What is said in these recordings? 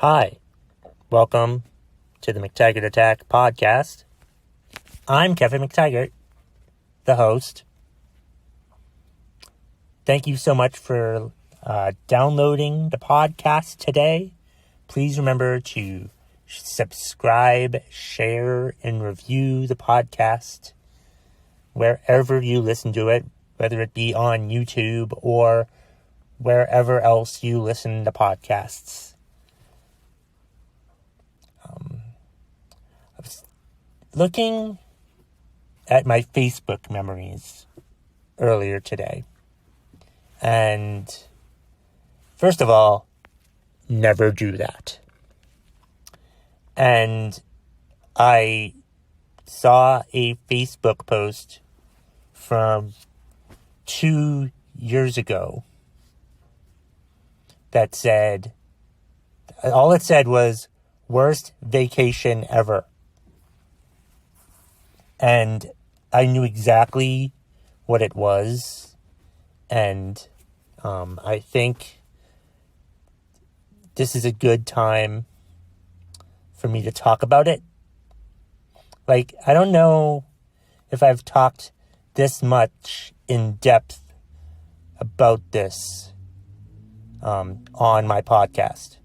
Hi, welcome to the McTaggart Attack podcast. I'm Kevin McTaggart, the host. Thank you so much for downloading the podcast today. Please remember to subscribe, share, and review the podcast wherever you listen to it, whether it be on YouTube or wherever else you listen to podcasts. I was looking at my Facebook memories earlier today. And first of all, never do that. And I saw a Facebook post from 2 years ago that said, all it said was, worst vacation ever. And I knew exactly what it was. And I think this is a good time for me to talk about it. Like, I don't know if I've talked this much in depth about this on my podcast.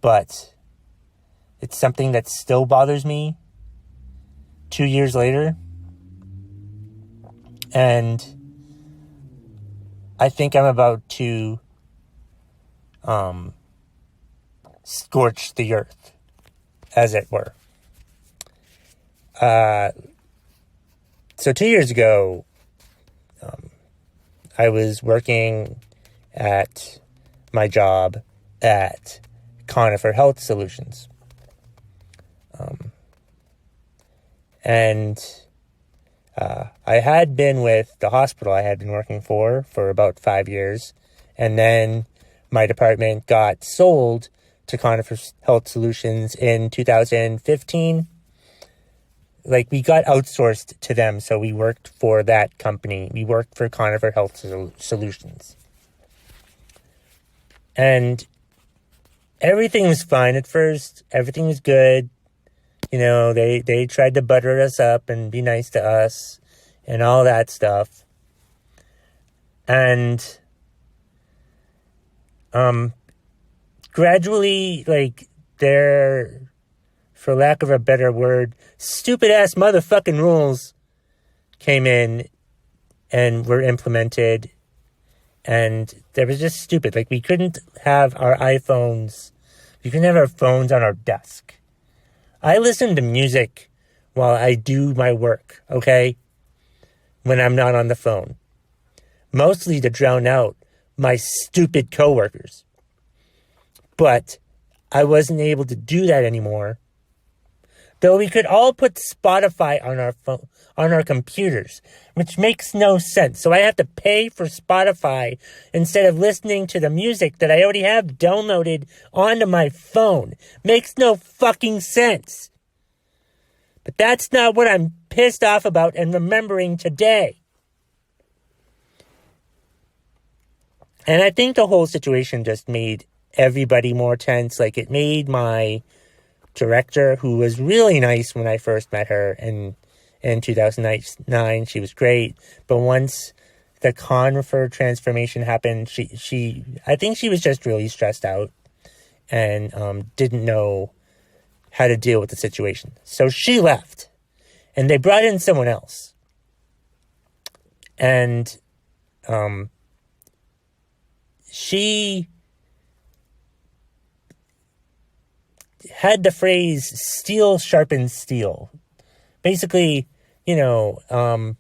But it's something that still bothers me 2 years later. And I think I'm about to scorch the earth, as it were. So 2 years ago, I was working at my job at Conifer Health Solutions. I had been with the hospital I had been working for about 5 years. And then my department got sold to Conifer Health Solutions in 2015. Like, we got outsourced to them, so we worked for that company. We worked for Conifer Health Solutions. And everything was fine at first. Everything was good. You know, they tried to butter us up and be nice to us and all that stuff. And gradually, like, their, for lack of a better word, stupid-ass motherfucking rules came in and were implemented. And they were just stupid. Like, we couldn't have our iPhones. We couldn't have our phones on our desk. I listen to music while I do my work, okay? When I'm not on the phone. Mostly to drown out my stupid coworkers. But I wasn't able to do that anymore. Though we could all put Spotify on our phone, on our computers, which makes no sense. So I have to pay for Spotify instead of listening to the music that I already have downloaded onto my phone. Makes no fucking sense. But that's not what I'm pissed off about and remembering today. And I think the whole situation just made everybody more tense. Like, it made my director, who was really nice when I first met her in 2009, she was great. But once the Conifer transformation happened, I think she was just really stressed out and didn't know how to deal with the situation. So she left, and they brought in someone else. And she had the phrase, steel sharpens steel. Basically, you know,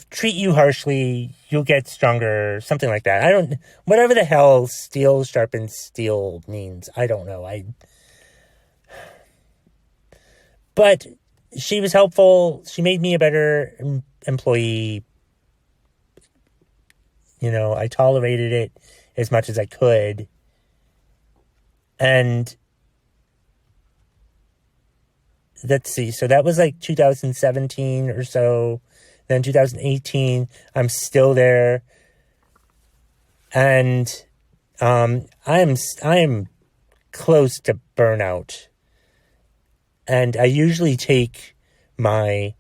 treat you harshly, you'll get stronger, something like that. Whatever the hell steel sharpens steel means, I don't know. But she was helpful. She made me a better employee. You know, I tolerated it as much as I could. And let's see, so that was like 2017 or so. Then 2018, I'm still there. And I'm close to burnout, and I usually take my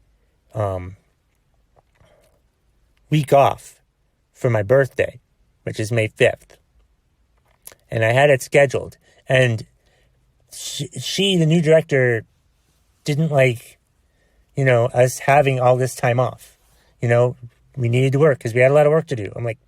week off for my birthday, which is May 5th. And I had it scheduled. And she, the new director, didn't like, us having all this time off. We needed to work because we had a lot of work to do. I'm like,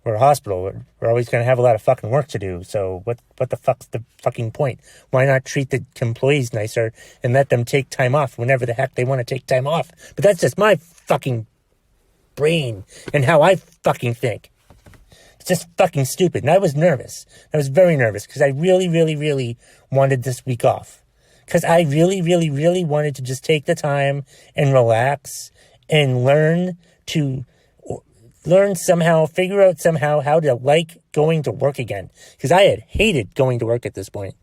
we're a hospital. We're always going to have a lot of fucking work to do. So what the fuck's the fucking point? Why not treat the employees nicer and let them take time off whenever the heck they want to take time off? But that's just my fucking brain and how I fucking think. It's just fucking stupid. And I was nervous. I was very nervous because I really, really, really wanted this week off. Because I really, really, really wanted to just take the time and relax and figure out somehow how to like going to work again. Because I had hated going to work at this point.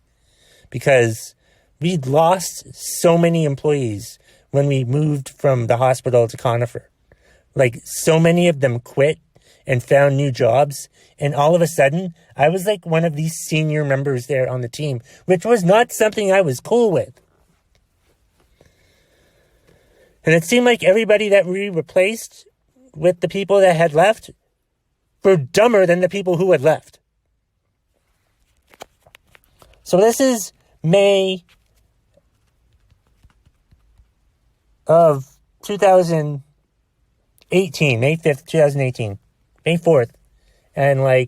Because we'd lost so many employees when we moved from the hospital to Conifer. Like, so many of them quit and found new jobs. And all of a sudden, I was like one of these senior members there on the team, which was not something I was cool with. And it seemed like everybody that we replaced with the people that had left were dumber than the people who had left. So this is May of 2018, May 5th, 2018, May 4th. And I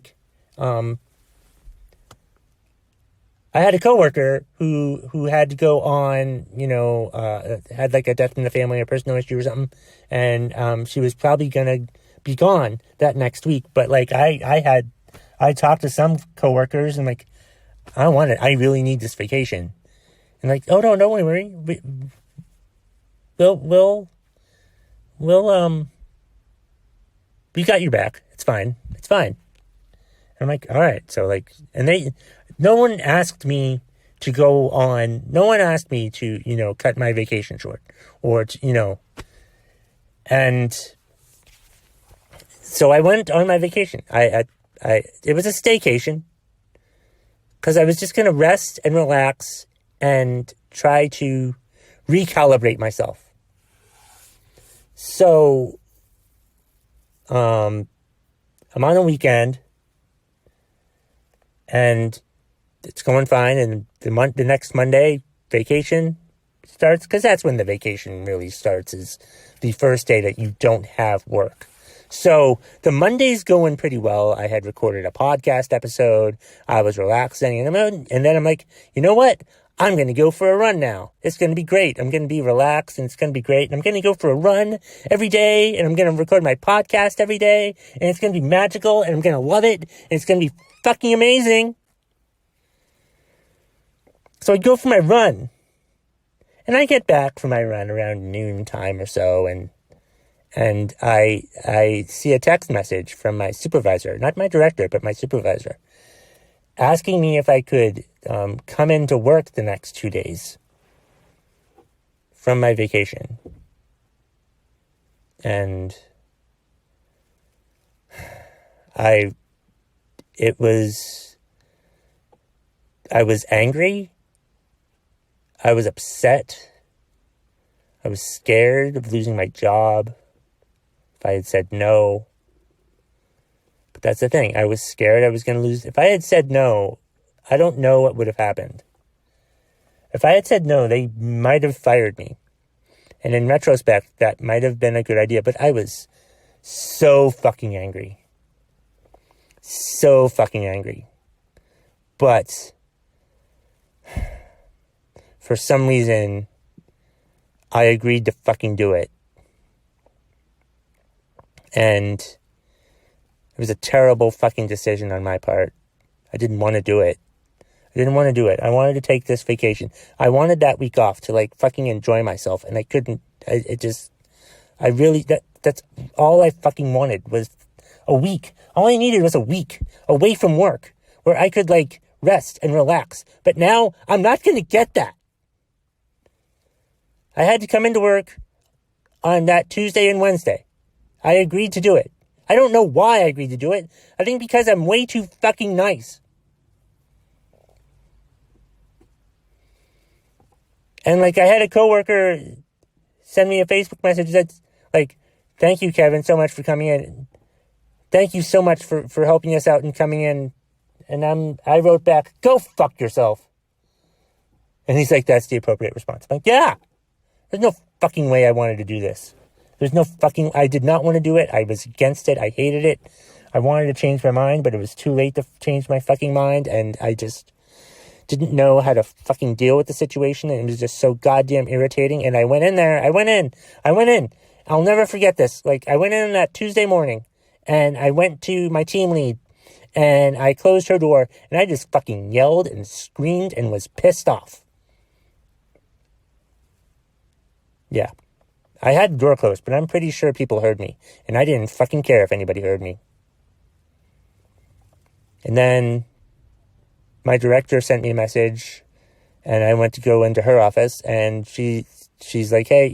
had a coworker who had to go on, had like a death in the family or personal issue or something. And she was probably going to be gone that next week. But I talked to some coworkers and I really need this vacation. And oh no, don't worry. We got your back. It's fine. And I'm like, all right. So no one asked me to cut my vacation short and so I went on my vacation. It was a staycation because I was just going to rest and relax and try to recalibrate myself. So, I'm on a weekend and it's going fine. And the next Monday, vacation starts, because that's when the vacation really starts, is the first day that you don't have work. So the Monday's going pretty well. I had recorded a podcast episode. I was relaxing. And then I'm like, you know what? I'm going to go for a run now. It's going to be great. I'm going to be relaxed and it's going to be great. And I'm going to go for a run every day. And I'm going to record my podcast every day. And it's going to be magical. And I'm going to love it. And it's going to be fucking amazing. So I go for my run. And I get back from my run around noon time or so. And I see a text message from my supervisor, not my director, but my supervisor, asking me if I could come into work the next 2 days from my vacation. And I was angry. I was upset. I was scared of losing my job if I had said no. But that's the thing. I was scared I was going to lose. If I had said no, I don't know what would have happened. If I had said no, they might have fired me. And in retrospect, that might have been a good idea. But I was so fucking angry. So fucking angry. But for some reason, I agreed to fucking do it. And it was a terrible fucking decision on my part. I didn't want to do it. I wanted to take this vacation. I wanted that week off to fucking enjoy myself. And I couldn't. That's all I fucking wanted was a week. All I needed was a week away from work where I could rest and relax. But now I'm not going to get that. I had to come into work on that Tuesday and Wednesday. I agreed to do it. I don't know why I agreed to do it. I think because I'm way too fucking nice. And, like, I had a coworker send me a Facebook message that's like, thank you, Kevin, so much for coming in. Thank you so much for helping us out and coming in. And I wrote back, go fuck yourself. And he's like, that's the appropriate response. I'm like, yeah. There's no fucking way I wanted to do this. I did not want to do it. I was against it. I hated it. I wanted to change my mind, but it was too late to change my fucking mind. And I just didn't know how to fucking deal with the situation. And it was just so goddamn irritating. And I went in. I'll never forget this. Like, I went in that Tuesday morning and I went to my team lead and I closed her door and I just fucking yelled and screamed and was pissed off. Yeah. I had the door closed, but I'm pretty sure people heard me. And I didn't fucking care if anybody heard me. And then my director sent me a message, and I went to go into her office, and she's like, hey,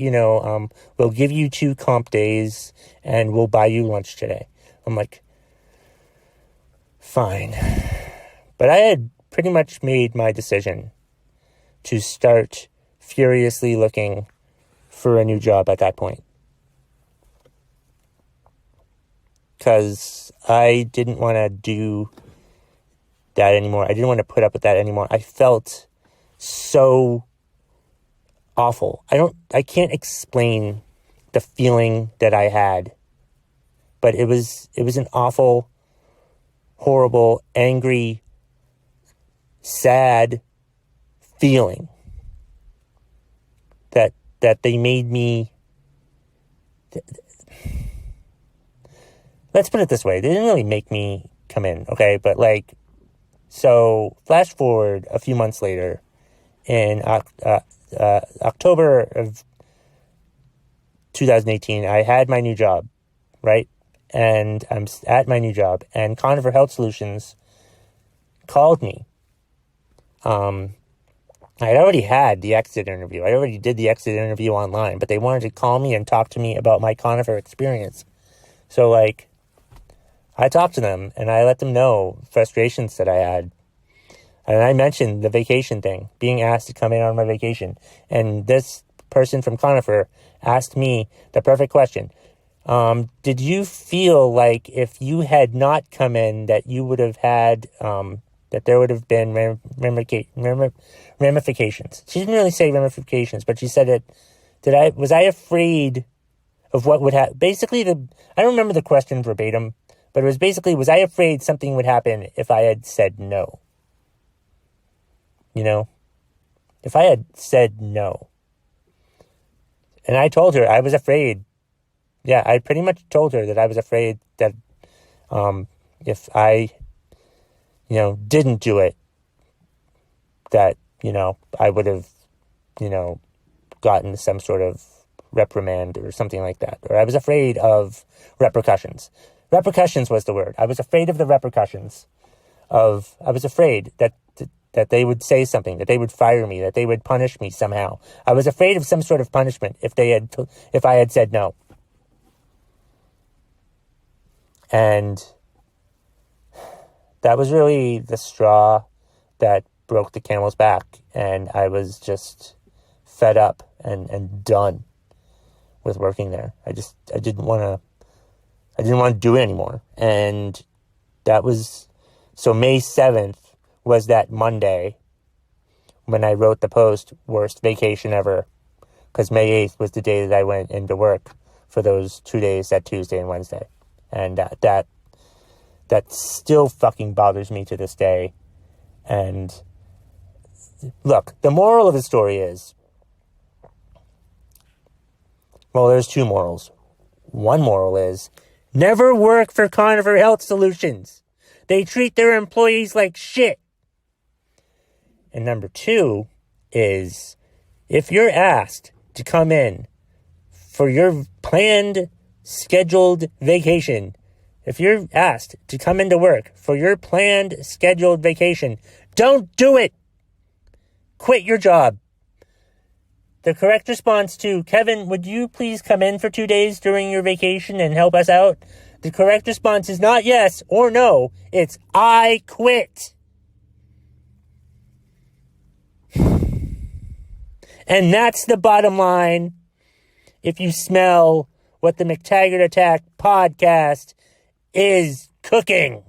we'll give you 2 comp days, and we'll buy you lunch today. I'm like, fine. But I had pretty much made my decision to start furiously looking for a new job at that point. Because I didn't want to do that anymore. I didn't want to put up with that anymore. I felt so awful. I can't explain the feeling that I had. But it was an awful, horrible, angry, sad feeling that they made me. Let's put it this way. They didn't really make me come in, okay? But, like, so flash forward a few months later, in October of 2018, I had my new job, right? And I'm at my new job, and Conifer Health Solutions called me. I had already had the exit interview. I already did the exit interview online, but they wanted to call me and talk to me about my Conifer experience. So, like, I talked to them, and I let them know frustrations that I had. And I mentioned the vacation thing, being asked to come in on my vacation. And this person from Conifer asked me the perfect question. Did you feel like if you had not come in, that you would have had, that there would have been ramifications? She didn't really say ramifications, but she said it. Was I afraid of what would happen? Basically, I don't remember the question verbatim, but it was basically, was I afraid something would happen if I had said no? If I had said no. And I told her I was afraid. Yeah, I pretty much told her that I was afraid that if I, didn't do it, that, I would have, gotten some sort of reprimand or something like that. Or I was afraid of repercussions. Repercussions was the word. I was afraid of the repercussions I was afraid that they would say something, that they would fire me, that they would punish me somehow. I was afraid of some sort of punishment if I had said no. And that was really the straw that broke the camel's back. And I was just fed up and done with working there. I didn't want to do it anymore. And so May 7th was that Monday when I wrote the post, worst vacation ever. Because May 8th was the day that I went into work for those 2 days, that Tuesday and Wednesday. And that still fucking bothers me to this day. And look, the moral of the story is, well, there's 2 morals. One moral is, never work for Conifer Health Solutions. They treat their employees like shit. And number 2 is, if you're asked to come in for your planned, scheduled vacation, if you're asked to come into work for your planned, scheduled vacation, don't do it. Quit your job. The correct response to, Kevin, would you please come in for 2 days during your vacation and help us out? The correct response is not yes or no. It's I quit. And that's the bottom line. If you smell what the McTaggart Attack podcast is cooking.